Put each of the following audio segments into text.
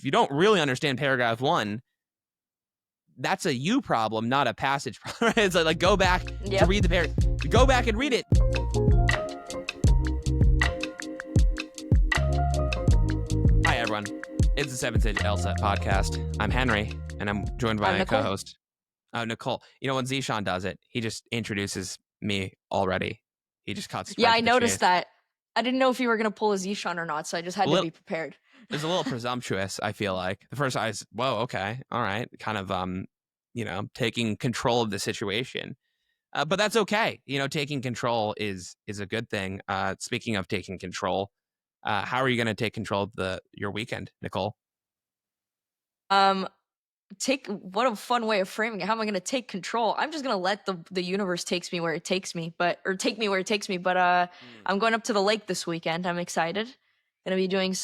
if you don't really understand paragraph 1, that's a you problem, not a passage problem. It's like go back to read the paragraph. Go back and read it. Hi, everyone. It's the 7Sage LSAT podcast. I'm Henry, and I'm joined by my co-host, Nicole. You know, when Zishan does it, he just introduces me already. He just cuts I noticed that. I didn't know if you were going to pull a Zishan or not, so I just had to be prepared. It's a little presumptuous, I feel like. The first I was, whoa, okay, all right. Kind of, taking control of the situation. But that's okay. You know, taking control is a good thing. Speaking of taking control, how are you going to take control of your weekend, Nicole? What a fun way of framing it. How am I going to take control? I'm just going to let the universe take me where it takes me. But I'm going up to the lake this weekend. I'm excited. Going to be doing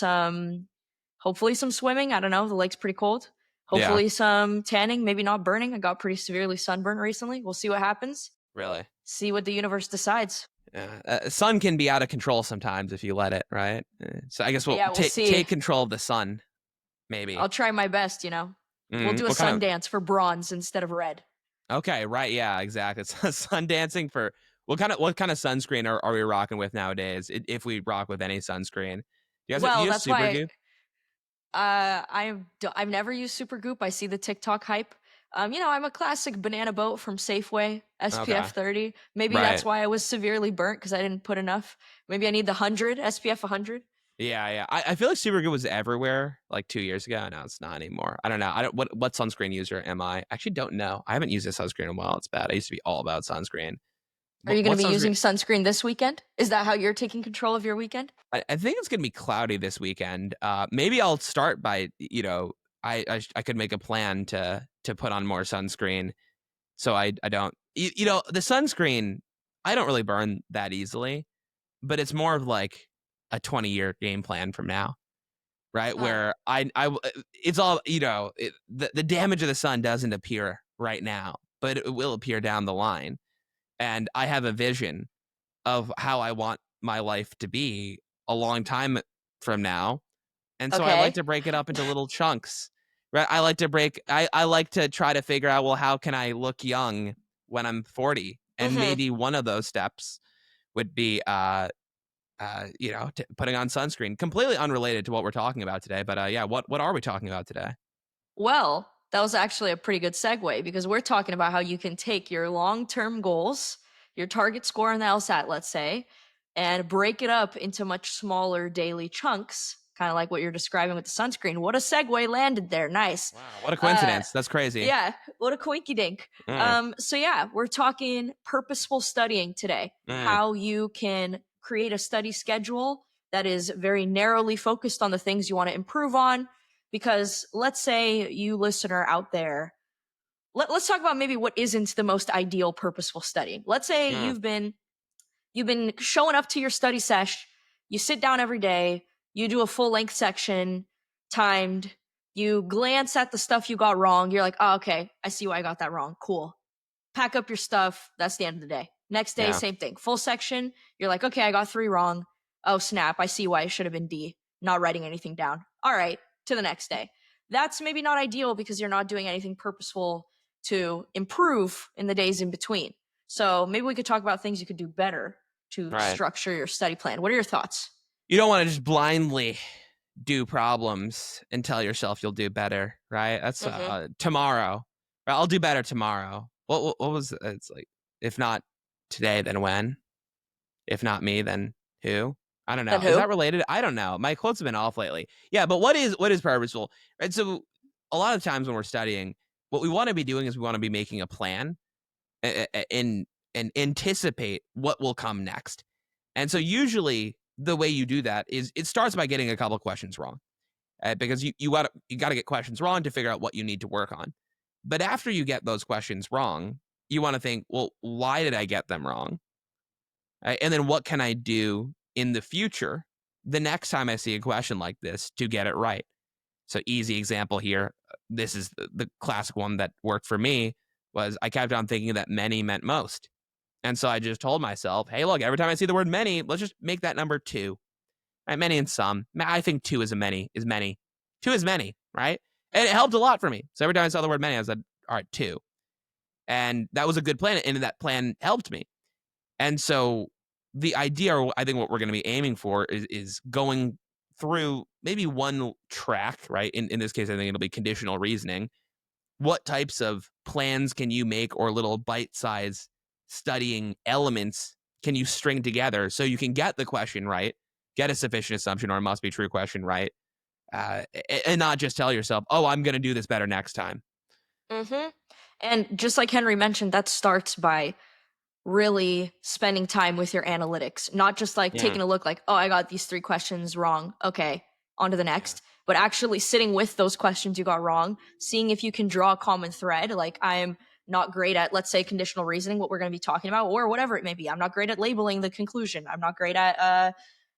hopefully some swimming. I don't know. The lake's pretty cold. Hopefully some tanning, maybe not burning. I got pretty severely sunburned recently. We'll see what happens. Really? See what the universe decides. Yeah. Sun can be out of control sometimes if you let it, right? So I guess we'll take control of the sun, maybe. I'll try my best, you know. We'll do a sun dance for bronze instead of red. Okay, right. Yeah, exactly. Sun dancing for what kind of sunscreen are we rocking with nowadays? If we rock with any sunscreen, you guys use Supergoop? I've never used Supergoop. I see the TikTok hype. I'm a classic banana boat from Safeway, SPF 30. Maybe that's why I was severely burnt because I didn't put enough. Maybe I need the 100, SPF 100. Yeah. I feel like Supergoop was everywhere like 2 years ago. Now it's not anymore. I don't know. What sunscreen user am I? Actually don't know. I haven't used a sunscreen in a while. It's bad. I used to be all about sunscreen. Are you going to be using sunscreen this weekend? Is that how you're taking control of your weekend? I think it's going to be cloudy this weekend. Maybe I'll start by, I could make a plan to put on more sunscreen so I don't, the sunscreen, I don't really burn that easily, but it's more of like a 20-year game plan from now, right? Oh. Where it's all, the damage of the sun doesn't appear right now, but it will appear down the line. And I have a vision of how I want my life to be a long time from now. And so I like to break it up into little chunks, right? I like to try to figure out, well, how can I look young when I'm 40? And maybe one of those steps would be, putting on sunscreen. Completely unrelated to what we're talking about today. But what are we talking about today? Well, that was actually a pretty good segue because we're talking about how you can take your long-term goals, your target score on the LSAT, let's say, and break it up into much smaller daily chunks, kind of like what you're describing with the sunscreen. What a segue landed there. Nice. Wow, what a coincidence. That's crazy. Yeah, what a coinky-dink. We're talking purposeful studying today, how you can create a study schedule that is very narrowly focused on the things you want to improve on. Because let's say you listener out there, let's talk about maybe what isn't the most ideal purposeful studying. Let's say you've been showing up to your study sesh, you sit down every day, you do a full length section, timed, you glance at the stuff you got wrong, you're like, oh, okay, I see why I got that wrong, cool. Pack up your stuff, that's the end of the day. Next day, same thing, full section, you're like, okay, I got 3 wrong, oh snap, I see why it should have been D, not writing anything down. All right, to the next day. That's maybe not ideal because you're not doing anything purposeful to improve in the days in between. So maybe we could talk about things you could do better to structure your study plan. What are your thoughts? You don't want to just blindly do problems and tell yourself you'll do better, right? That's tomorrow. I'll do better tomorrow. What was it's like? If not today, then when? If not me, then who? I don't know. Is that related? I don't know. My quotes have been off lately. Yeah, but what is purposeful? Right. So a lot of times when we're studying, what we want to be doing is we want to be making a plan and anticipate what will come next. And so usually the way you do that is it starts by getting a couple of questions wrong, because you got to get questions wrong to figure out what you need to work on. But after you get those questions wrong, you want to think, well, why did I get them wrong? And then what can I do in the future, the next time I see a question like this, to get it right? So easy example here. This is the classic one that worked for me, was I kept on thinking that many meant most. And so I just told myself, hey, look, every time I see the word many, let's just make that number 2. Right? Many and some. I think 2 is many. 2 is many, right? And it helped a lot for me. So every time I saw the word many, I said, all right, 2. And that was a good plan. And that plan helped me. And so the idea, or I think what we're going to be aiming for is going through maybe one track, right? In this case, I think it'll be conditional reasoning. What types of plans can you make, or little bite-sized studying elements can you string together so you can get the question right, get a sufficient assumption or a must be true question right, and not just tell yourself, oh, I'm going to do this better next time. Mm-hmm. And just like Henry mentioned, that starts by really spending time with your analytics, not just like Mm, taking a look like, oh, I got these 3 questions wrong. Okay, on to the next. But actually sitting with those questions you got wrong, seeing if you can draw a common thread. Like, I am not great at, let's say, conditional reasoning, what we're going to be talking about, or whatever it may be. I'm not great at labeling the conclusion. I'm not great at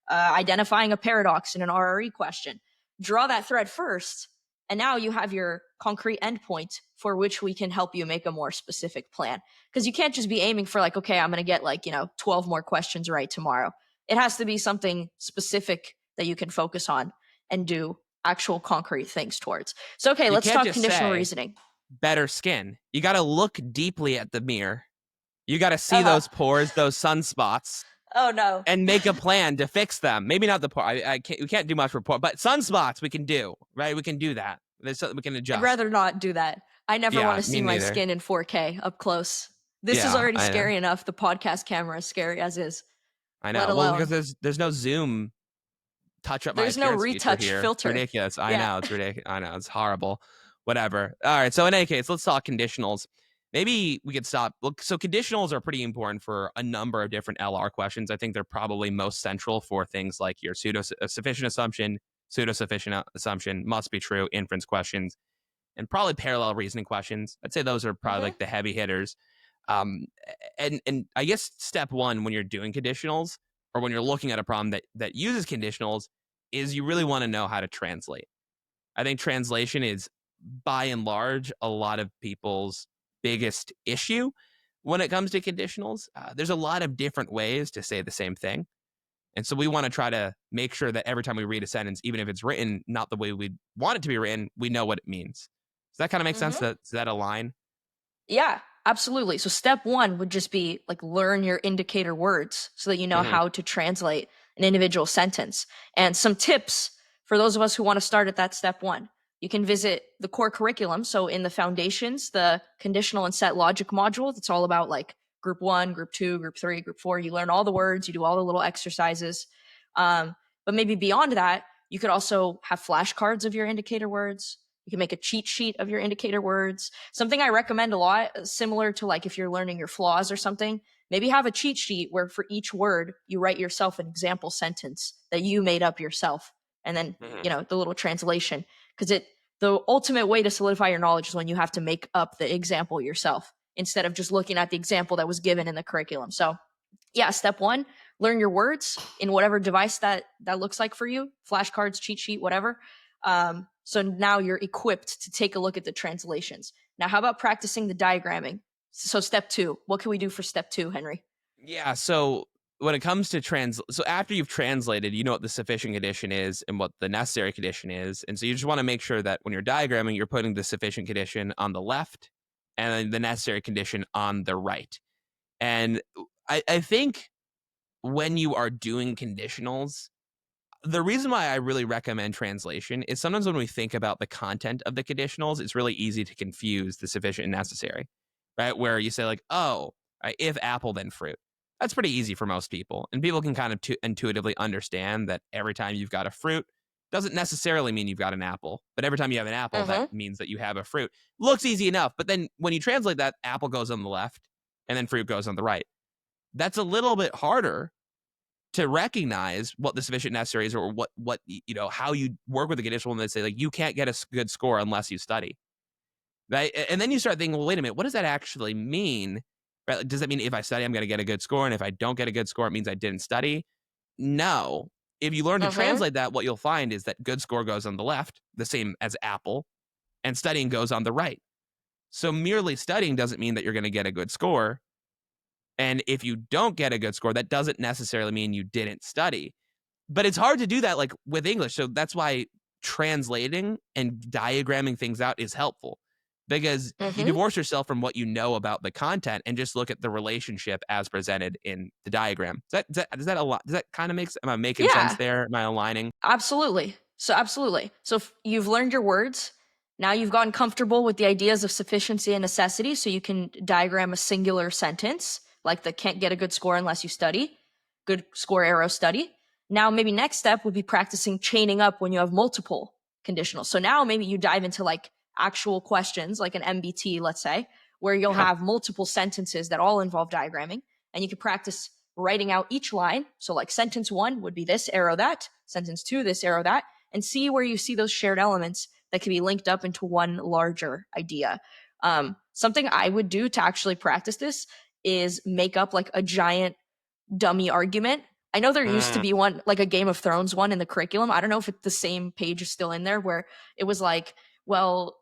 identifying a paradox in an RRE question. Draw that thread first, and now you have your concrete endpoint for which we can help you make a more specific plan. Because you can't just be aiming for like, okay, I'm going to get like, 12 more questions right tomorrow. It has to be something specific that you can focus on and do actual concrete things towards. So, okay, you let's can't talk just conditional say reasoning. better skin. You got to look deeply at the mirror. You got to see Uh-huh. those pores, those sunspots, Oh, no. and make a plan to fix them. Maybe not the pore. I can't. We can't do much for pore, but sunspots we can do. Right? We can do that. There's something we can I'd adjust. rather not do that. I never want Yeah, to me see my neither. skin in 4K up close. This is Yeah, already I know. scary enough. The podcast camera is scary as is, I let know. Well, because alone there's no Zoom touch up my there's no appearance feature retouch here. It's filter. ridiculous. I Yeah. know. It's ridiculous. I know. It's horrible. Whatever. All right. So in any case, let's talk conditionals. Maybe we could stop. Look, so conditionals are pretty important for a number of different LR questions. I think they're probably most central for things like your pseudo sufficient assumption, pseudo sufficient assumption, must be true, inference questions, and probably parallel reasoning questions. I'd say those are probably Mm-hmm. like the heavy hitters. Um, and I guess step one when you're doing conditionals, or when you're looking at a problem that uses conditionals, is you really want to know how to translate. I think translation is by and large a lot of people's biggest issue when it comes to conditionals. There's a lot of different ways to say the same thing. And so we want to try to make sure that every time we read a sentence, even if it's written not the way we want it to be written, we know what it means. Does that kind of make sense? Mm-hmm. Does that align? Yeah, absolutely. So step one would just be like learn your indicator words so that you know Mm-hmm. how to translate an individual sentence. And some tips for those of us who want to start at that step one. You can visit the core curriculum. So in the foundations, the conditional and set logic module, that's all about like group 1, group 2, group 3, group 4. You learn all the words, you do all the little exercises. But maybe beyond that, you could also have flashcards of your indicator words. You can make a cheat sheet of your indicator words. Something I recommend a lot, similar to like if you're learning your flaws or something, maybe have a cheat sheet where for each word you write yourself an example sentence that you made up yourself. And then, Mm-hmm. the little translation. Because the ultimate way to solidify your knowledge is when you have to make up the example yourself instead of just looking at the example that was given in the curriculum. So yeah, step one, learn your words in whatever device that looks like for you, flashcards, cheat sheet, whatever. So now you're equipped to take a look at the translations. Now, how about practicing the diagramming? So step two, what can we do for step two, Henry? Yeah. So when it comes to so after you've translated, you know what the sufficient condition is and what the necessary condition is. And so you just want to make sure that when you're diagramming, you're putting the sufficient condition on the left and then the necessary condition on the right. And I think when you are doing conditionals, the reason why I really recommend translation is sometimes when we think about the content of the conditionals, it's really easy to confuse the sufficient and necessary, right? Where you say, like, oh, right, if apple, then fruit. That's pretty easy for most people. And people can kind of intuitively understand that every time you've got a fruit doesn't necessarily mean you've got an apple. But every time you have an apple, that Mm-hmm. means that you have a fruit. Looks easy enough. But then when you translate that, apple goes on the left and then fruit goes on the right. That's a little bit harder to recognize what the sufficient necessary is, or what how you work with the conditional, when they say like you can't get a good score unless you study, right? And then you start thinking, well, wait a minute, what does that actually mean? Right? Like, does that mean if I study, I'm going to get a good score, and if I don't get a good score, it means I didn't study? No. If you learn to Mm-hmm. translate that, what you'll find is that good score goes on the left, the same as apple, and studying goes on the right. So merely studying doesn't mean that you're going to get a good score. And if you don't get a good score, that doesn't necessarily mean you didn't study. But it's hard to do that like with English. So that's why translating and diagramming things out is helpful, because you Mm-hmm. divorce yourself from what you know about the content and just look at the relationship as presented in the diagram. Does that kind of am I making sense Yeah. there? Am I aligning? Absolutely. Absolutely. So if you've learned your words. Now you've gotten comfortable with the ideas of sufficiency and necessity, so you can diagram a singular sentence, like the can't get a good score unless you study, good score arrow study. Now maybe next step would be practicing chaining up when you have multiple conditionals. So now maybe you dive into like actual questions, like an MBT, let's say, where you'll Yeah. have multiple sentences that all involve diagramming, and you can practice writing out each line. So like sentence 1 would be this, arrow that, sentence 2, this, arrow that, and see where you see those shared elements that can be linked up into one larger idea. Something I would do to actually practice this is make up like a giant dummy argument. I know there used to Mm, be one, like a Game of Thrones one in the curriculum. I don't know if the same page is still in there, where it was like, well,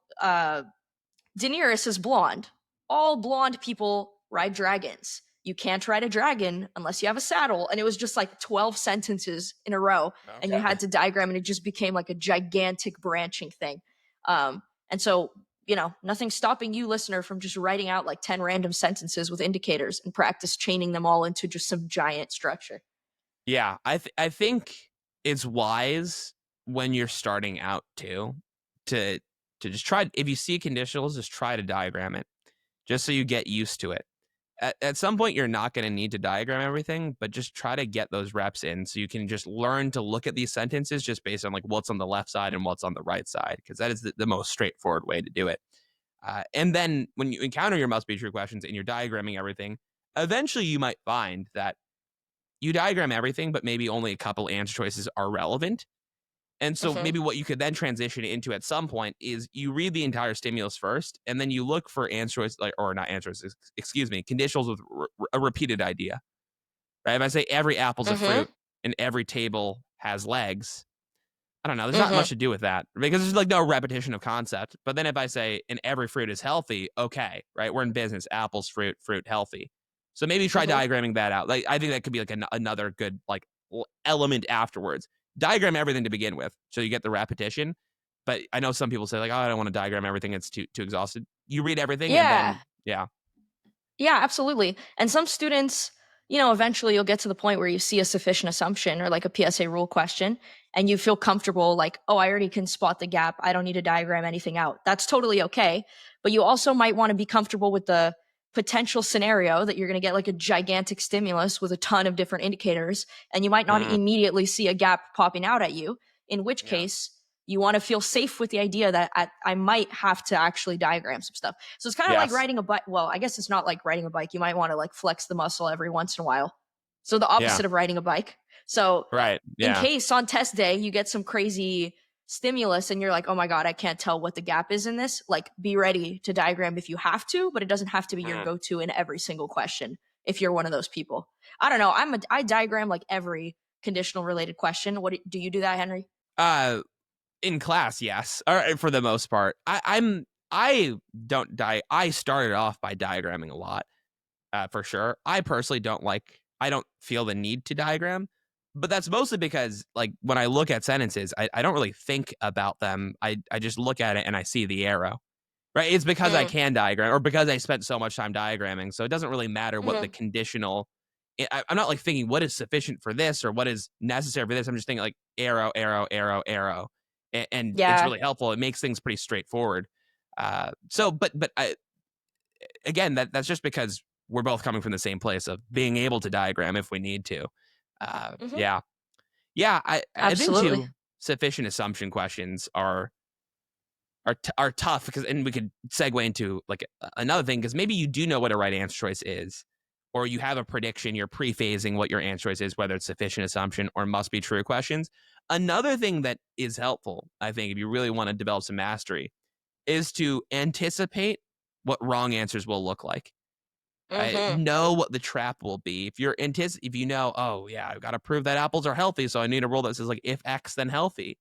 Daenerys is blonde. All blonde people ride dragons. You can't ride a dragon unless you have a saddle. And it was just like 12 sentences in a row. And you okay. had to diagram, and it just became like a gigantic branching thing. And so, nothing stopping you, listener, from just writing out like 10 random sentences with indicators and practice chaining them all into just some giant structure. Yeah, I think it's wise when you're starting out too to just try, if you see conditionals, just try to diagram it just so you get used to it. At some point you're not going to need to diagram everything, but just try to get those reps in so you can just learn to look at these sentences just based on like what's on the left side and what's on the right side, because that is the most straightforward way to do it. And then when you encounter your must be true questions and you're diagramming everything, eventually you might find that you diagram everything, but maybe only a couple answer choices are relevant. And so Mm-hmm. maybe what you could then transition into at some point is you read the entire stimulus first, and then you look for answer choice, like, or not answer choices, excuse me, conditionals with a repeated idea. Right? If I say every apple's a Mm-hmm. fruit and every table has legs, I don't know. There's not Mm-hmm. much to do with that because there's like no repetition of concept. But then if I say and every fruit is healthy, okay, right? We're in business. Apples, fruit, healthy. So maybe try Mm-hmm. diagramming that out. Like I think that could be like another good like element afterwards. Diagram everything to begin with, so you get the repetition. But I know some people say like, oh, I don't want to diagram everything; it's too exhausted. You read everything, and Yeah. then yeah, Yeah, absolutely. And some students, eventually you'll get to the point where you see a sufficient assumption or like a PSA rule question, and you feel comfortable, like, oh, I already can spot the gap. I don't need to diagram anything out. That's totally okay. But you also might want to be comfortable with the potential scenario that you're going to get like a gigantic stimulus with a ton of different indicators, and you might not mm, immediately see a gap popping out at you, in which yeah, case you want to feel safe with the idea that I might have to actually diagram some stuff. So it's kind of like yes, riding a bike. Well, I guess it's not like riding a bike. You might want to like flex the muscle every once in a while. So the yeah, opposite of riding a bike. So right, in yeah, case on test day you get some crazy stimulus and you're like, oh my God, I can't tell what the gap is in this, like be ready to diagram if you have to, but it doesn't have to be your mm. go-to in every single question if you're one of those people. I don't know. I diagram like every conditional related question. What do you do that, Henry? Uh, In class, yes, or for the most part. I don't die. I started off by diagramming a lot, for sure. I personally don't like. I don't feel the need to diagram, but that's mostly because like when I look at sentences, I don't really think about them. I just look at it and I see the arrow. Right? It's because I Mm, can diagram or because I spent so much time diagramming. So it doesn't really matter what the hmm. conditional. I'm not like thinking what is sufficient for this or what is necessary for this. I'm just thinking like arrow, arrow, arrow, arrow, and it's Yeah. really helpful. It makes things pretty straightforward. But again, that's just because we're both coming from the same place of being able to diagram if we need to. Hmm. Yeah, yeah. I think Absolutely. too sufficient assumption questions are tough because, and we could segue into like another thing, because maybe you do know what a right answer choice is, or you have a prediction, you're pre-phasing what your answer choice is, whether it's sufficient assumption or must be true questions. Another thing that is helpful, I think, if you really want to develop some mastery, is to anticipate what wrong answers will look like. Hmm. Know what the trap will be. If you know, oh yeah, I've got to prove that apples are healthy, so I need a rule that says like if X then healthy.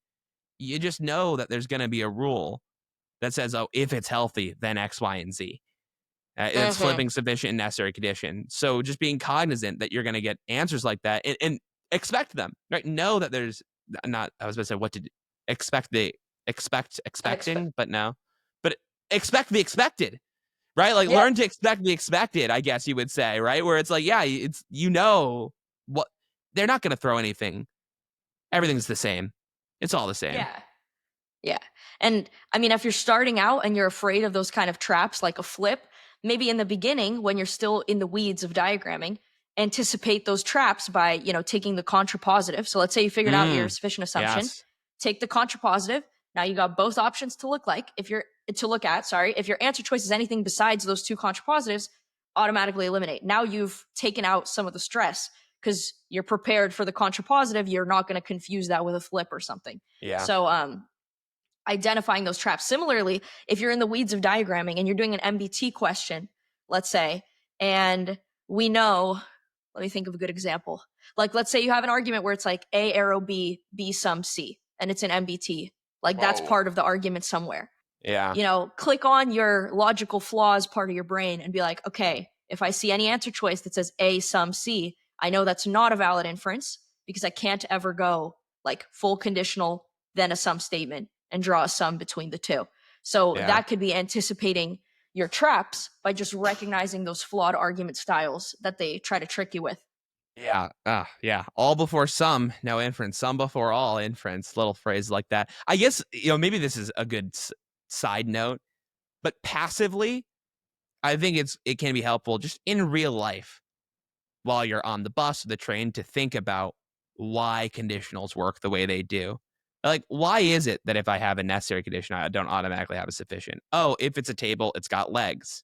You just know that there's going to be a rule that says, oh, if it's healthy, then X, Y, and Z. It's Hmm. flipping sufficient and necessary condition. So just being cognizant that you're going to get answers like that, and expect them, right? Know that there's not, I was going to say what to do. expecting, but no. But expect the expected, right? Like Yeah. learn to expect the expected, I guess you would say, right? Where it's like, yeah, it's what they're not going to throw anything. Everything's the same. It's all the same. Yeah. Yeah. And I mean, if you're starting out and you're afraid of those kind of traps, like a flip, maybe in the beginning, when you're still in the weeds of diagramming, anticipate those traps by, taking the contrapositive. So let's say you figured out your sufficient assumption, Yes. take the contrapositive. Now you got both options to look at, sorry. If your answer choice is anything besides those two contrapositives, automatically eliminate. Now you've taken out some of the stress because you're prepared for the contrapositive. You're not going to confuse that with a flip or something. Yeah. So, identifying those traps. Similarly, if you're in the weeds of diagramming and you're doing an MBT question, let's say, and we know, let me think of a good example. Like, let's say you have an argument where it's like A arrow B, B sum C, and it's an MBT. Like, that's part of the argument somewhere. Yeah. Click on your logical flaws part of your brain and be like, okay, if I see any answer choice that says A sum C, I know that's not a valid inference because I can't ever go like full conditional, then a sum statement and draw a sum between the two. So that could be anticipating your traps by just recognizing those flawed argument styles that they try to trick you with. Yeah. Yeah. All before some, no inference. Some before all inference. Little phrase like that. I guess, maybe this is a good side note, but passively, I think it can be helpful just in real life while you're on the bus or the train to think about why conditionals work the way they do. Like, why is it that if I have a necessary condition, I don't automatically have a sufficient? Oh, if it's a table, it's got legs.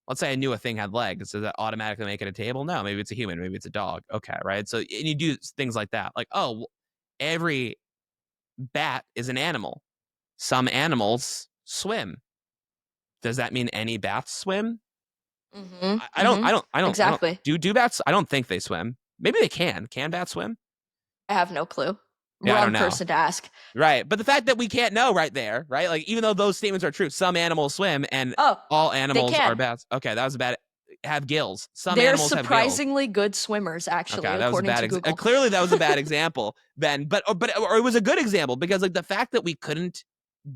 Let's say I knew a thing had legs. Does that automatically make it a table? No, maybe it's a human. Maybe it's a dog. Okay, right? So, and you do things like that. Like, oh, every bat is an animal. Some animals swim. Does that mean any bats swim? I don't. Exactly. Do bats? I don't think they swim. Maybe they can. Can bats swim? I have no clue. Yeah, I Wrong don't know. person to ask. Right. But the fact that we can't know right there, right? Like, even though those statements are true, some animals swim and all animals are bats. Okay, that was a bad. Have gills. Some They're animals have gills. surprisingly good swimmers, actually, okay, that was a according bad to Google. clearly, that was a bad example then. But it was a good example because, like, the fact that we couldn't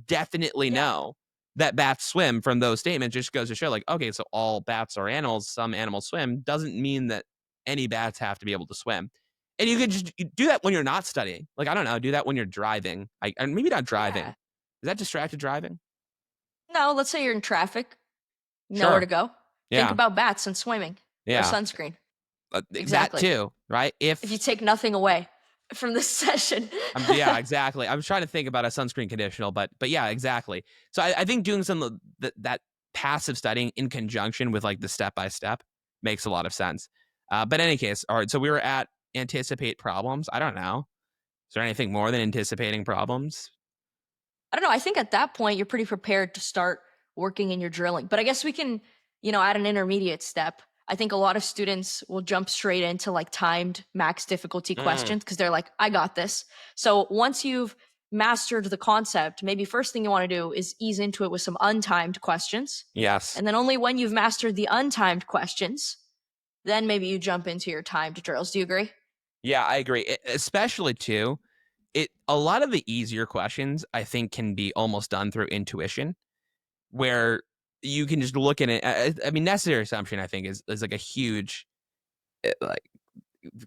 definitely know that bats swim from those statements just goes to show, like, okay, so all bats are animals. Some animals swim doesn't mean that any bats have to be able to swim. And you could just do that when you're not studying. Like, I don't know, do that when you're driving. And maybe not driving. Yeah. Is that distracted driving? No, let's say you're in traffic, Sure. nowhere to go. Yeah. Think about bats and swimming or sunscreen. That Exactly. too, right? If you take nothing away from this session. Yeah, exactly. I'm trying to think about a sunscreen conditional, but yeah, exactly. So I think doing some of that passive studying in conjunction with like the step-by-step makes a lot of sense. But in any case, all right, so we were at anticipate problems. I don't know. Is there anything more than anticipating problems? I don't know. I think at that point, you're pretty prepared to start working in your drilling. But I guess we can, add an intermediate step. I think a lot of students will jump straight into like timed max difficulty questions because they're like, I got this. So once you've mastered the concept, maybe first thing you want to do is ease into it with some untimed questions. Yes. And then only when you've mastered the untimed questions, then maybe you jump into your timed drills. Do you agree? Yeah, I agree. Especially too, a lot of the easier questions I think can be almost done through intuition, where you can just look at it. I mean, necessary assumption I think is like a huge like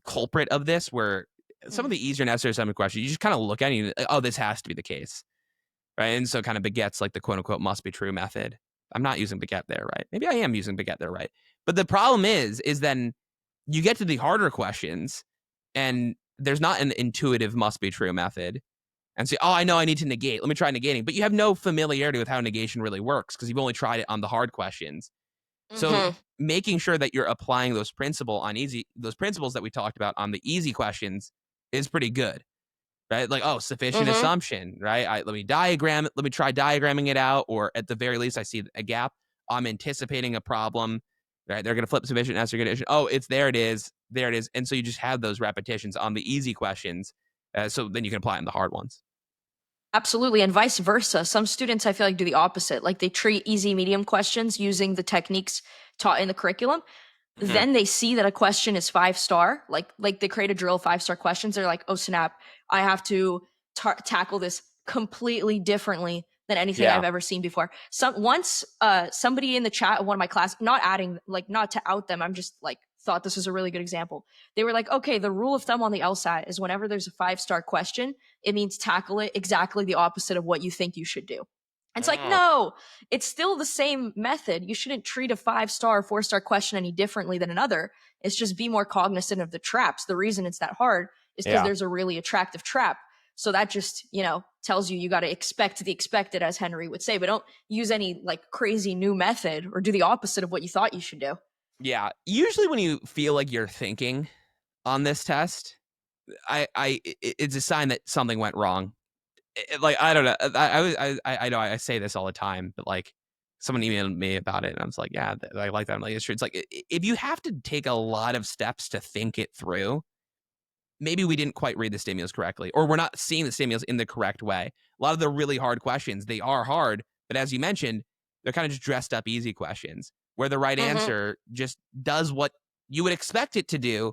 culprit of this, where some of the easier necessary assumption questions you just kind of look at it and like, oh, this has to be the case, right? And so kind of begets like the quote unquote must be true method. I'm not using beget there, right? Maybe I am using beget there, right? But the problem is then you get to the harder questions and there's not an intuitive must be true method. And say, oh, I know I need to negate. Let me try negating. But you have no familiarity with how negation really works because you've only tried it on the hard questions. So making sure that you're applying those principles that we talked about on the easy questions is pretty good, right? Like, oh, sufficient assumption, right? Let me try diagramming it out, or at the very least, I see a gap. I'm anticipating a problem, right? They're going to flip sufficient necessary condition. Oh, there it is. And so you just have those repetitions on the easy questions. So then you can apply it on the hard ones. Absolutely. And vice versa. Some students, I feel like, do the opposite. Like they treat easy, medium questions using the techniques taught in the curriculum. Then they see that a question is 5-star. Like they create a drill 5-star questions. They're like, oh, snap. I have to tackle this completely differently than anything Yeah. I've ever seen before. Once somebody in the chat of one of my class, not adding, like, not to out them, I'm just like thought this was a really good example. They were like, okay, the rule of thumb on the LSAT is whenever there's a 5-star question, it means tackle it exactly the opposite of what you think you should do. And it's like, no, it's still the same method. You shouldn't treat a 5-star, 4-star question any differently than another. It's just be more cognizant of the traps. The reason it's that hard is because Yeah. there's a really attractive trap. So that just, tells you got to expect the expected, as Henry would say, but don't use any like crazy new method or do the opposite of what you thought you should do. Yeah. Usually when you feel like you're thinking on this test, it's a sign that something went wrong. Like, I don't know. I know I say this all the time, but like someone emailed me about it and I was like, yeah, I like that. I'm like, it's true. It's like, if you have to take a lot of steps to think it through, maybe we didn't quite read the stimulus correctly, or we're not seeing the stimulus in the correct way. A lot of the really hard questions, they are hard, but as you mentioned, they're kind of just dressed up easy questions where the right answer just does what you would expect it to do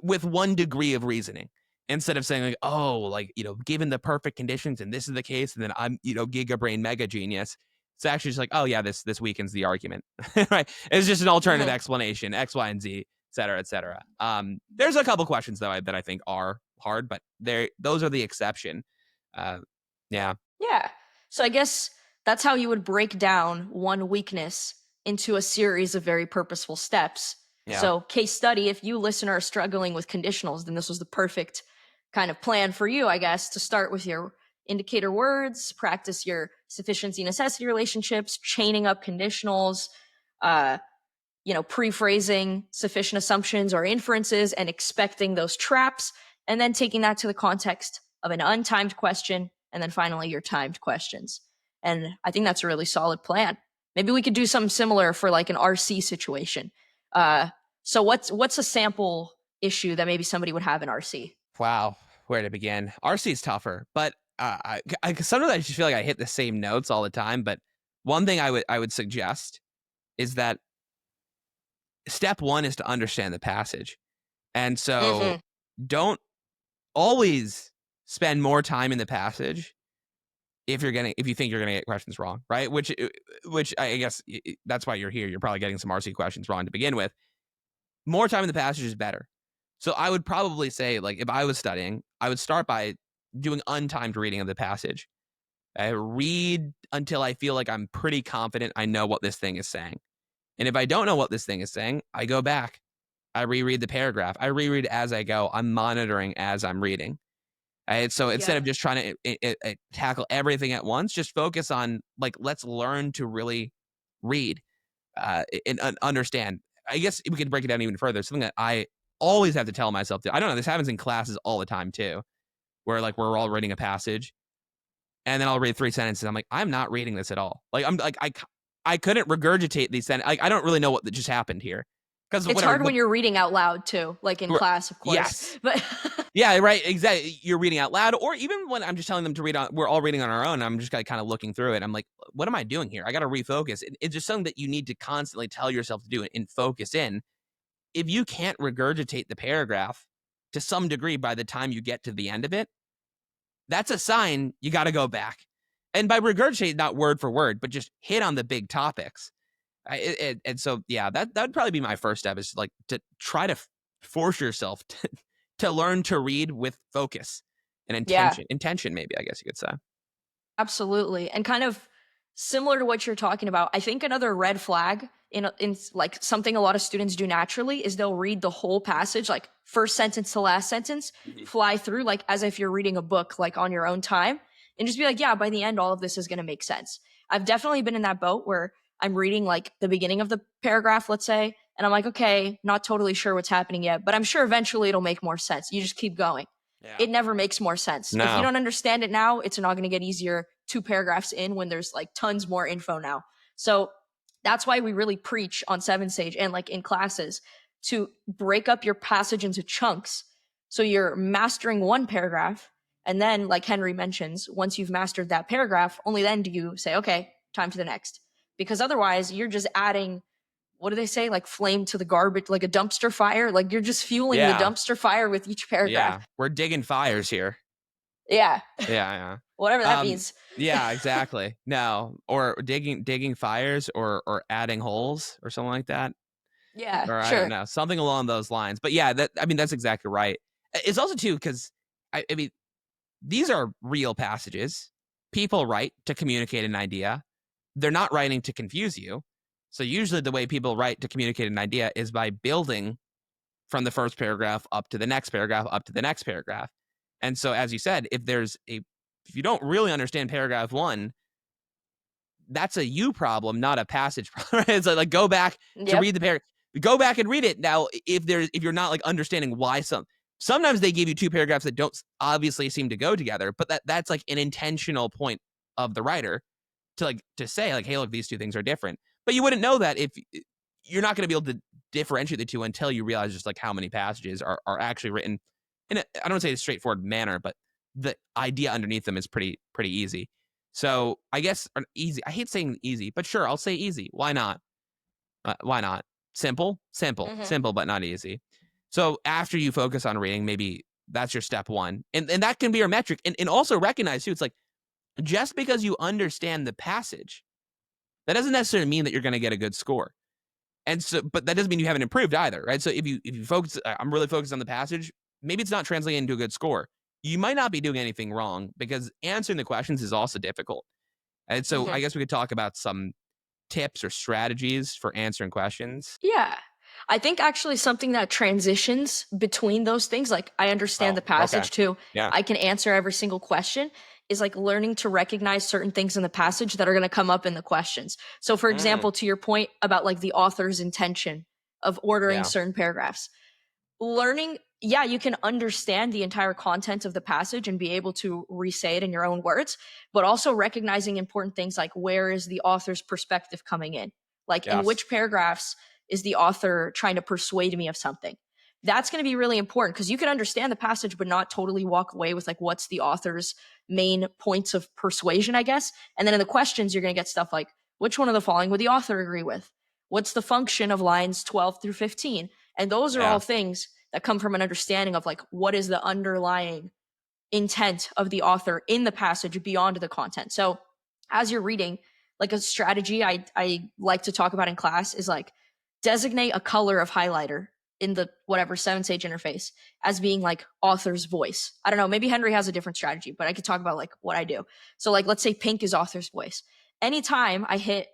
with one degree of reasoning, instead of saying like, oh, like, given the perfect conditions and this is the case, and then I'm, giga brain mega genius. It's actually just like, oh yeah, this weakens the argument. Right? It's just an alternative explanation, X, Y, and Z, et cetera, et cetera. There's a couple questions though that I think are hard, but those are the exception. Yeah. Yeah. So I guess that's how you would break down one weakness into a series of very purposeful steps. Yeah. So, case study, if you listener are struggling with conditionals, then this was the perfect kind of plan for you, I guess, to start with your indicator words, practice your sufficiency necessity relationships, chaining up conditionals, pre-phrasing sufficient assumptions or inferences and expecting those traps, and then taking that to the context of an untimed question, and then finally your timed questions. And I think that's a really solid plan. Maybe we could do something similar for like an RC situation. So what's a sample issue that maybe somebody would have in RC? Wow, where to begin? RC is tougher, but sometimes I just feel like I hit the same notes all the time. But one thing I would suggest is that step one is to understand the passage, and so don't always spend more time in the passage if you think you're gonna get questions wrong, right? Which I guess that's why you're here. You're probably getting some RC questions wrong to begin with. More time in the passage is better. So I would probably say, like, if I was studying, I would start by doing untimed reading of the passage. I read until I feel like I'm pretty confident I know what this thing is saying. And if I don't know what this thing is saying, I go back. I reread the paragraph. I reread as I go. I'm monitoring as I'm reading. So instead of just trying to tackle everything at once, just focus on, like, let's learn to really read and understand. I guess we could break it down even further. Something that I always have to tell myself I don't know, this happens in classes all the time too, where like we're all reading a passage and then I'll read 3 sentences. I'm like, I'm not reading this at all. Like, I'm like, I couldn't regurgitate these sentences. I don't really know what just happened here. Because it's hard when you're reading out loud too, like in class, of course. Yes. But yeah, right. Exactly. You're reading out loud, or even when I'm just telling them to read we're all reading on our own. I'm just kind of looking through it. I'm like, what am I doing here? I got to refocus. It's just something that you need to constantly tell yourself to do it and focus in. If you can't regurgitate the paragraph to some degree by the time you get to the end of it, that's a sign you got to go back. And by regurgitate, not word for word, but just hit on the big topics. And so, yeah, that would probably be my first step, is like to try to force yourself to learn to read with focus and intention. Yeah. Intention, maybe, I guess you could say. Absolutely. And kind of similar to what you're talking about, I think another red flag in like something a lot of students do naturally is they'll read the whole passage, like first sentence to last sentence, fly through like as if you're reading a book, like on your own time, and just be like, yeah, by the end, all of this is going to make sense. I've definitely been in that boat where I'm reading like the beginning of the paragraph, let's say, and I'm like, okay, not totally sure what's happening yet, but I'm sure eventually it'll make more sense. You just keep going. Yeah. It never makes more sense. No. If you don't understand it now, it's not going to get easier 2 paragraphs in when there's like tons more info now. So that's why we really preach on 7Sage and like in classes to break up your passage into chunks. So you're mastering one paragraph. And then, like Henry mentions, once you've mastered that paragraph, only then do you say, okay, time to the next. Because otherwise you're just adding, what do they say? Like flame to the garbage, like a dumpster fire. Like you're just fueling the dumpster fire with each paragraph. Yeah, we're digging fires here. Yeah. Yeah, Whatever yeah. that means. Yeah, exactly. No, or digging fires or adding holes or something like that. Yeah, Or I don't sure. know, something along those lines. But yeah, that's exactly right. It's also too because I mean these are real passages. People write to communicate an idea. They're not writing to confuse you. So usually the way people write to communicate an idea is by building from the first paragraph up to the next paragraph up to the next paragraph. And so as you said, if you don't really understand paragraph 1, that's a you problem, not a passage problem. It's like go back to Yep. read the paragraph. Go back and read it. Now, if you're not like understanding why sometimes they give you two paragraphs that don't obviously seem to go together, but that's like an intentional point of the writer to say like, hey, look, these two things are different. But you wouldn't know that if you're not going to be able to differentiate the two until you realize just like how many passages are actually written in I don't say a straightforward manner, but the idea underneath them is pretty easy. So I guess easy. I hate saying easy, but sure, I'll say easy. Why not? Why not? Simple, simple, Hmm. simple, but not easy. So after you focus on reading, maybe that's your step one, and that can be your metric, and also recognize too. It's like just because you understand the passage, that doesn't necessarily mean that you're going to get a good score. And so, but that doesn't mean you haven't improved either, right? So if you focus, I'm really focused on the passage. Maybe it's not translating into a good score. You might not be doing anything wrong because answering the questions is also difficult. And so Hmm. I guess we could talk about some tips or strategies for answering questions. Yeah. I think actually something that transitions between those things, like I understand Oh, the okay. passage too, Yeah. I can answer every single question, is like learning to recognize certain things in the passage that are going to come up in the questions. So, for Mm, example, to your point about like the author's intention of ordering yeah. certain paragraphs, learning, yeah, you can understand the entire content of the passage and be able to re-say it in your own words, but also recognizing important things like where is the author's perspective coming in, like in Yes. which paragraphs is the author trying to persuade me of something. That's going to be really important because you can understand the passage but not totally walk away with like what's the author's main points of persuasion, I guess. And then in the questions you're going to get stuff like which one of the following would the author agree with, what's the function of lines 12 through 15, and those are all Yeah. things that come from an understanding of like what is the underlying intent of the author in the passage beyond the content. So as you're reading, like a strategy I like to talk about in class is like designate a color of highlighter in the whatever 7 Sage interface as being like author's voice. I don't know, maybe Henry has a different strategy, but I could talk about like what I do. So like let's say pink is author's voice. Anytime I hit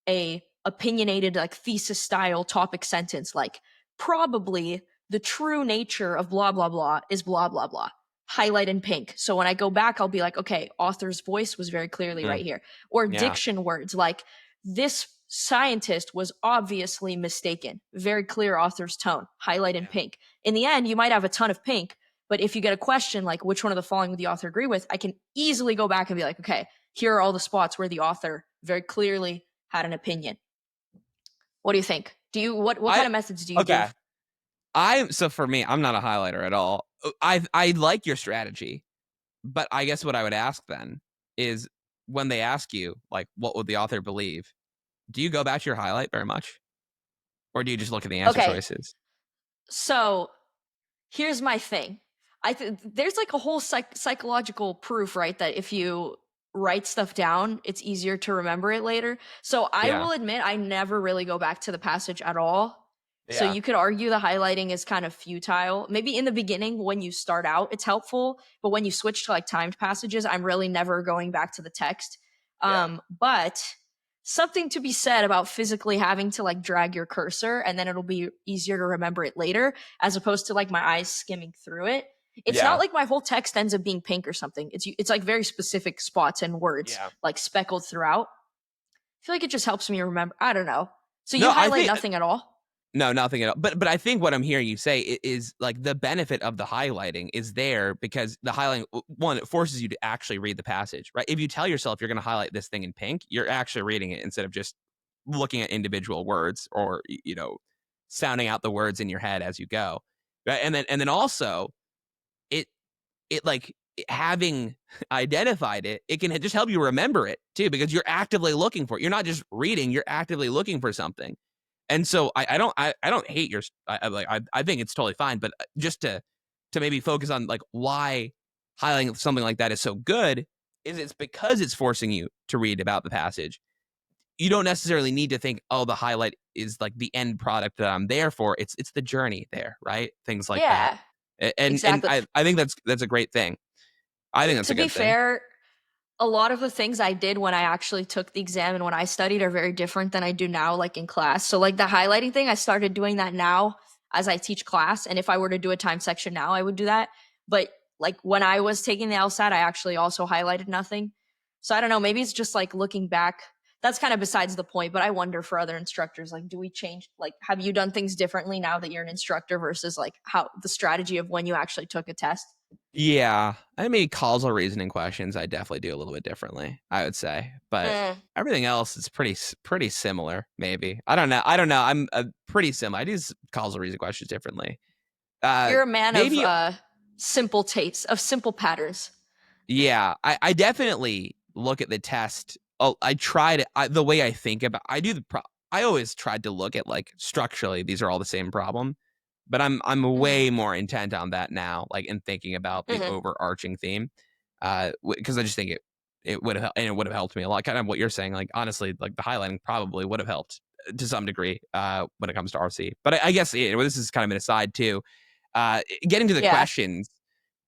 a opinionated like thesis style topic sentence like probably the true nature of blah blah blah is blah blah blah, highlight in pink. So when I go back, I'll be like, okay, author's voice was very clearly Mm, right here. Or yeah. diction words like this scientist was obviously mistaken. Very clear author's tone, highlight in Yeah. pink. In the end, you might have a ton of pink, but if you get a question like which one of the following would the author agree with, I can easily go back and be like, okay, here are all the spots where the author very clearly had an opinion. What do you think? Do you what kind I of methods do you do? okay. So for me, I'm not a highlighter at all. I like your strategy. But I guess what I would ask then is when they ask you, like, what would the author believe? Do you go back to your highlight very much? Or do you just look at the answer Okay, choices? so here's my thing. There's like a whole psychological proof, right? That if you write stuff down, it's easier to remember it later. So I Yeah. will admit I never really go back to the passage at all. So Yeah. you could argue the highlighting is kind of futile. Maybe in the beginning when you start out, it's helpful, but when you switch to like timed passages, I'm really never going back to the text. Yeah. But something to be said about physically having to like drag your cursor and then it'll be easier to remember it later as opposed to like my eyes skimming through it. It's not Yeah. like my whole text ends up being pink or something. It's like very specific spots and words Yeah. like speckled throughout. I feel like it just helps me remember. I don't know. So you No, I highlight think nothing at all? no, nothing at all. But I think what I'm hearing you say is like the benefit of the highlighting is there because the highlighting one, it forces you to actually read the passage, right? If you tell yourself you're going to highlight this thing in pink, you're actually reading it instead of just looking at individual words or sounding out the words in your head as you go. Right? And then also it like having identified it, it can just help you remember it too because you're actively looking for it. You're not just reading, you're actively looking for something. And so I don't hate your I think it's totally fine, but just to maybe focus on like why highlighting something like that is so good is it's because it's forcing you to read about the passage. You don't necessarily need to think, oh, the highlight is like the end product that I'm there for. It's the journey there, right? Things like that. Yeah, And exactly. I think that's a great thing. I think that's To a be good thing. fair, a lot of the things I did when I actually took the exam and when I studied are very different than I do now, like in class. So, like the highlighting thing, I started doing that now as I teach class. And if I were to do a time section now, I would do that. But like when I was taking the LSAT, I actually also highlighted nothing. So, I don't know. Maybe it's just like looking back. That's kind of besides the point. But I wonder for other instructors, like, do we change? Like, have you done things differently now that you're an instructor versus like how the strategy of when you actually took a test? Yeah, I mean, causal reasoning questions, I definitely do a little bit differently, I would say, but Mm. everything else is pretty similar. Maybe I don't know. I'm pretty similar. I do causal reasoning questions differently. You're a man of Maybe simple tastes, of simple patterns. yeah. I definitely look at the test. Oh, I try to the way I think about. I do I always tried to look at like structurally. These are all the same problem. But I'm Mhm. way more intent on that now, like in thinking about the Mhm. overarching theme, because I just think it would have and it would have helped me a lot. Kind of what you're saying, like honestly, like the highlighting probably would have helped to some degree when it comes to RC. But I guess this is kind of an aside too. Getting to the Yeah. questions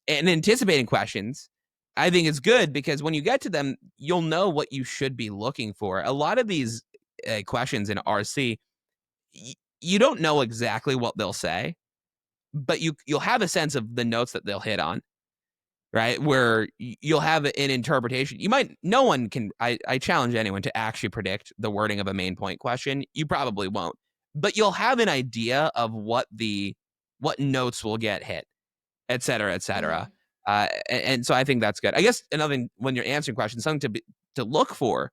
and anticipating questions, I think is good because when you get to them, you'll know what you should be looking for. A lot of these questions in RC, you don't know exactly what they'll say, but you'll have a sense of the notes that they'll hit on, right? Where you'll have an interpretation. You might no one can I challenge anyone to actually predict the wording of a main point question. You probably won't. But you'll have an idea of what notes will get hit, et cetera, et cetera. Mhm. And so I think that's good. I guess another thing when you're answering questions, something to look for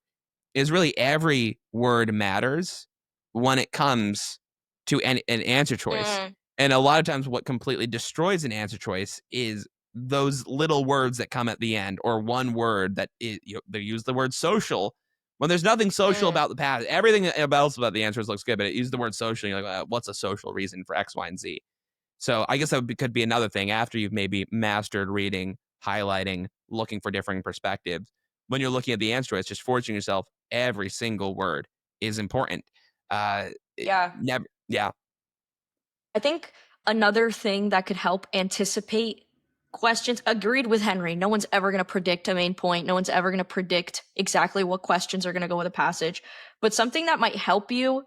is really every word matters when it comes to an answer choice. Mm. And a lot of times, what completely destroys an answer choice is those little words that come at the end, or one word that they use the word social when there's nothing social Mm. about the past. Everything else about the answers looks good, but it used the word social. And you're like, what's a social reason for X, Y, and Z? So I guess could be another thing after you've maybe mastered reading, highlighting, looking for differing perspectives. When you're looking at the answer, it's just forcing yourself. Every single word is important. Yeah. Never, yeah, I think another thing that could help anticipate questions, agreed with Henry. No one's ever going to predict a main point. No one's ever going to predict exactly what questions are going to go with a passage. But something that might help you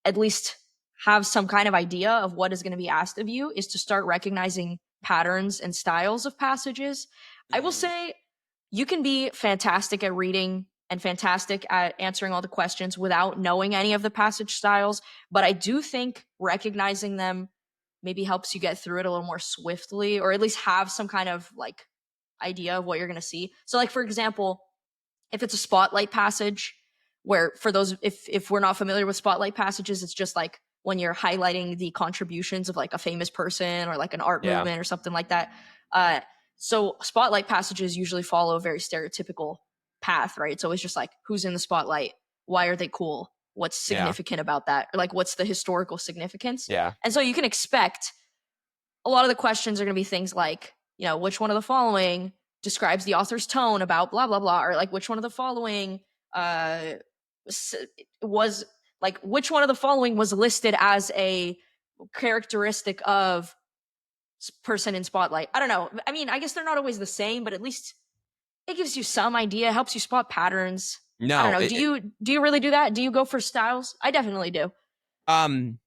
at least have some kind of idea of what is going to be asked of you is to start recognizing patterns and styles of passages. I will say you can be fantastic at reading and fantastic at answering all the questions without knowing any of the passage styles, but I do think recognizing them maybe helps you get through it a little more swiftly, or at least have some kind of like idea of what you're going to see. So like for example, if it's a spotlight passage, where for those if we're not familiar with spotlight passages, it's just like when you're highlighting the contributions of like a famous person or like an art yeah, movement or something like that. uh so spotlight passages usually follow a very stereotypical path, right? So it's just like, who's in the spotlight, why are they cool, what's yeah, significant about that, or like what's the historical significance. yeah, And so you can expect a lot of the questions are going to be things like, which one of the following describes the author's tone about blah blah blah, or like which one of the following uh was like which one of the following was listed as a characteristic of person in spotlight. I don't know. I mean, I guess they're not always the same, but at least it gives you some idea, helps you spot patterns. I don't no, know. Do you really do that? Do you go for styles? I definitely do. um,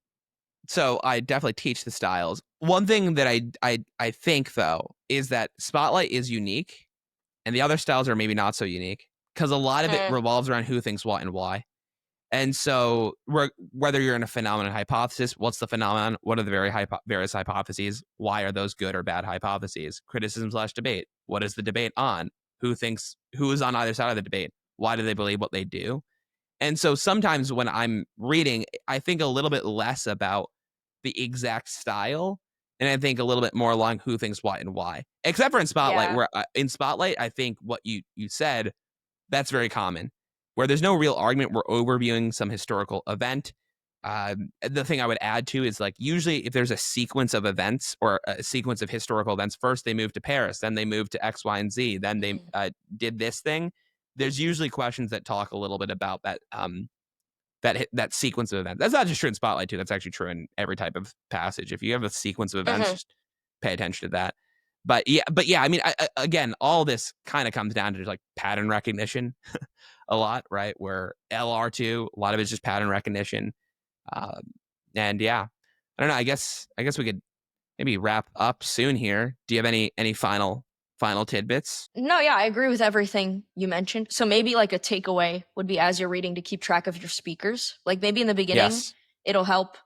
so I definitely teach the styles. One thing that I think though is that Spotlight is unique, and the other styles are maybe not so unique because a lot of it Mm, revolves around who thinks what and why. And so, whether you're in a phenomenon hypothesis, what's the phenomenon? What are the various hypotheses? Why are those good or bad hypotheses? Criticism slash debate. What is the debate on? Who is on either side of the debate? Why do they believe what they do? And so sometimes when I'm reading, I think a little bit less about the exact style, and I think a little bit more along who thinks what and why. Except for in Spotlight, yeah. where in Spotlight, I think what you said, that's very common, where there's no real argument. We're overviewing some historical event. The thing I would add to is like usually if there's a sequence of events or a sequence of historical events, first they moved to Paris, then they moved to X, Y, and Z, then they did this thing. There's usually questions that talk a little bit about that that sequence of events. That's not just true in Spotlight too. That's actually true in every type of passage. If you have a sequence of events, just pay attention to that. But yeah, I mean, again, all this kind of comes down to like pattern recognition a lot, right? Where LR2, a lot of it's just pattern recognition. And yeah, I don't know. I guess we could maybe wrap up soon here. Do you have any final tidbits? No, yeah, I agree with everything you mentioned. So maybe like a takeaway would be as you're reading to keep track of your speakers. Like maybe in the beginning, Yes. it'll help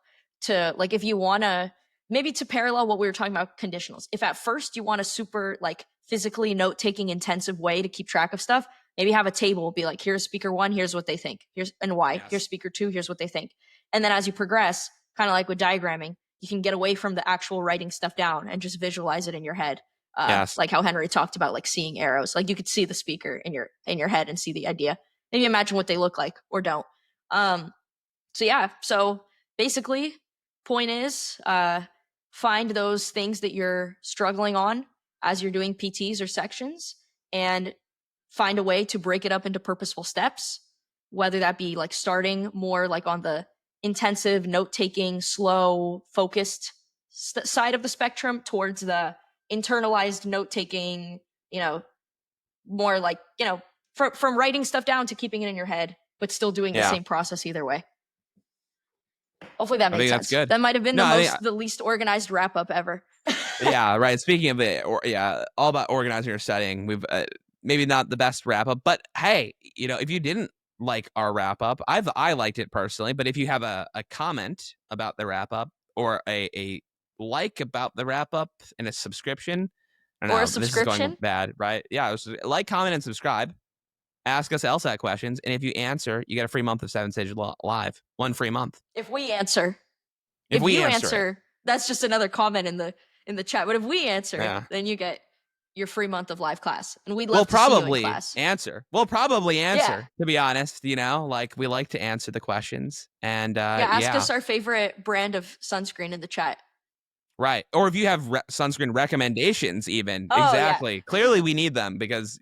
to like if you want to maybe to parallel what we were talking about conditionals. If at first you want a super like physically note taking intensive way to keep track of stuff, maybe have a table be like here's speaker 1, here's what they think. Here's and why. Yes. Here's speaker 2, here's what they think. And then as you progress, kind of like with diagramming, you can get away from the actual writing stuff down and just visualize it in your head. Yes. Like how Henry talked about like seeing arrows. Like you could see the speaker in your head and see the idea. Maybe imagine what they look like or don't. So yeah, so basically point is find those things that you're struggling on as you're doing PTs or sections and find a way to break it up into purposeful steps, whether that be like starting more like on the intensive note-taking, slow, focused side of the spectrum towards the internalized note-taking, more like, from writing stuff down to keeping it in your head, but still doing the same process either way. Hopefully that makes sense. That's good. That might have been the least organized wrap up ever. Yeah, right. Speaking of it, all about organizing your studying. We've maybe not the best wrap up, but hey, if you didn't like our wrap up, I liked it personally. But if you have a comment about the wrap up or a like about the wrap up and a subscription, I don't know, or a subscription, this is going bad, right? Yeah, it was like, comment, and subscribe. Ask us LSAT questions, and if you answer, you get a free month of 7Sage Live. 1 free month. If we answer, if you answer, that's just another comment in the chat. But if we answer, then you get your free month of live class, and we'd love to see you in class. We'll probably answer. To be honest, like we like to answer the questions, and ask us our favorite brand of sunscreen in the chat. Right. Or if you have sunscreen recommendations, even. Exactly. Yeah. Clearly we need them because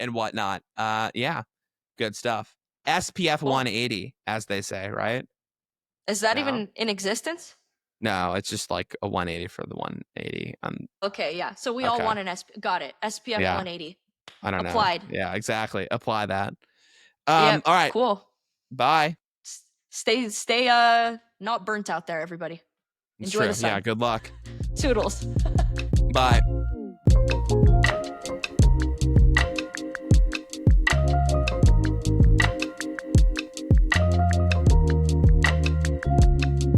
and whatnot. Yeah. Good stuff. SPF 180, as they say, right? Is that even in existence? No, it's just like a 180 for the 180. Okay, yeah. So we all want an got it. SPF 180. I don't know. Applied. Yeah, exactly. Apply that. All right. Cool. Bye. Stay not burnt out there, everybody. Enjoy the sun. Yeah, good luck. Toodles. Bye.